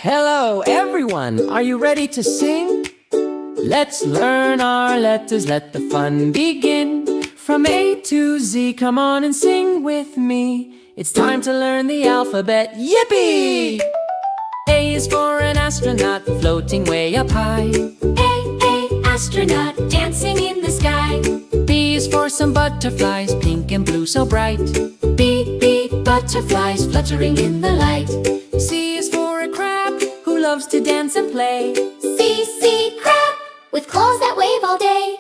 Hello everyone, are you ready to sing? Let's learn our letters, let the fun begin. From A to Z, come on and sing with me. It's time to learn the alphabet, yippee! A is for an astronaut, floating way up high. A, astronaut, dancing in the sky. B is for some butterflies, pink and blue so bright. B, butterflies fluttering in the light. C is for a crab, who loves to dance and play. C, crab, with claws that wave all day.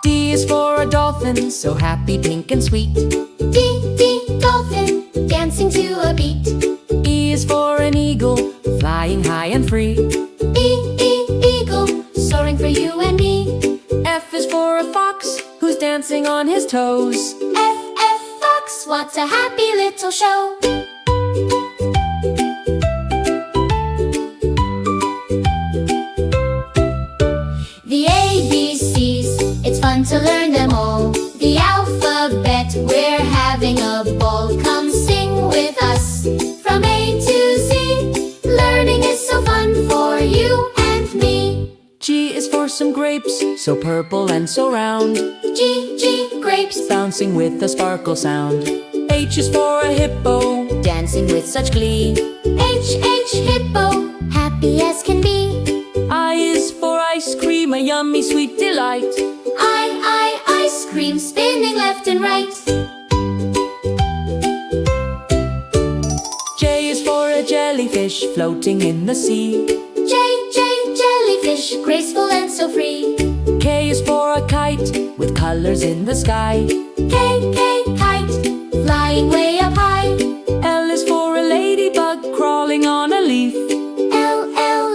D is for a dolphin, so happy, pink and sweet. D, dolphin, dancing to a beat. E is for an eagle, flying high and free. Eagle, soaring for you and me. F is for a fox, who's dancing on his toes. F, fox, what a happy little show. The ABCs, it's fun to learn them all. The alphabet, we're having a ball. Come sing with us from A to Z. Learning is so fun for you and me. G is for some grapes, so purple and so round. G, grapes, Bouncing with a sparkle sound. H is for a hippo, dancing with such glee. H, hippo, happy as can be. I is for ice cream, a yummy sweet delight. Ice cream, spinning left and right. J is for a jellyfish, floating in the sea. J, jellyfish, graceful and so free. K is for a kite, with colors in the sky. K, kite, flying way up high. L is for a ladybug, crawling on a leaf. L,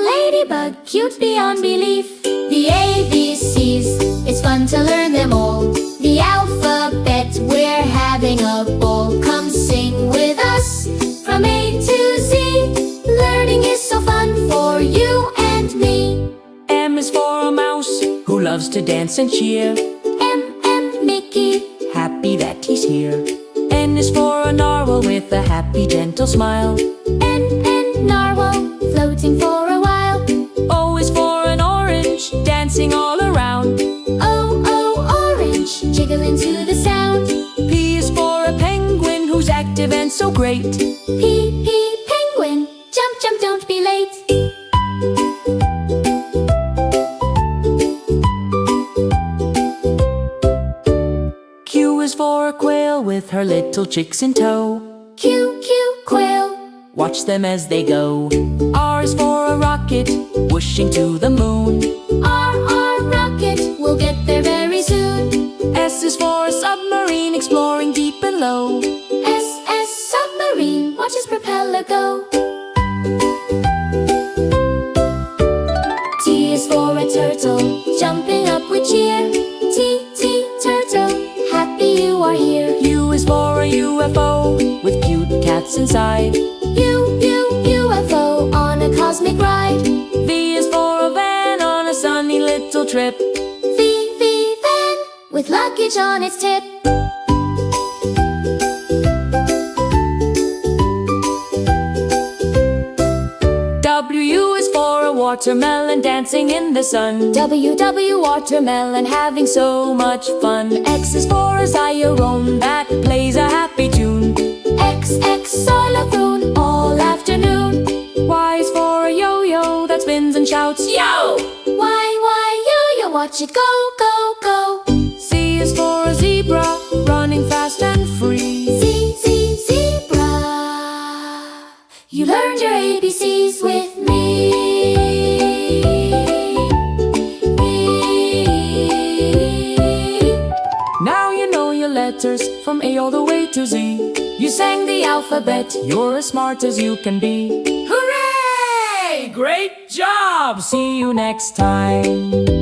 ladybug, cute beyond belief. The ABCs, it's fun to learn them all. The alphabet, we're having a ball. Come sing with us from A to Z. Learning is so fun for you and me. M is for a mouse, who loves to dance and cheer. M, Mickey, Happy that he's here. N is for a narwhal, with a happy gentle smile. N, narwhal, floating for a while. O is for an orange, dancing all around. O, orange, jiggling to the sound. P is for a penguin, who's active and so great. P, penguin, jump, don't be late. Q is for a quail, with her little chicks in tow. Q, quail. Watch them as they go. R is for a rocket, whooshing to the moon. R, rocket, we'll get there very soon. S is for a submarine, exploring deep and low. S, submarine, watch its propeller go. T is for a turtle, jumping up with cheer. T, turtle, happy you are here. U is for a UFO, with cute cats inside. UFO on a cosmic ride. V is for a van on a sunny little trip. V, van, with luggage on its tip. W is for a watermelon, dancing in the sun. W, Watermelon, having so much fun. X is for a xylophone, that plays a happy tune. X, xylophone, all afternoon. Y is for a yo-yo, that spins and shouts, yo! Y, yo, watch it go. Z is for a zebra, running fast and free. Z, zebra. You learned your ABCs with me. Now you know your letters from A all the way to Z. You sang the alphabet, you're as smart as you can be. Hooray! Great job! See you next time.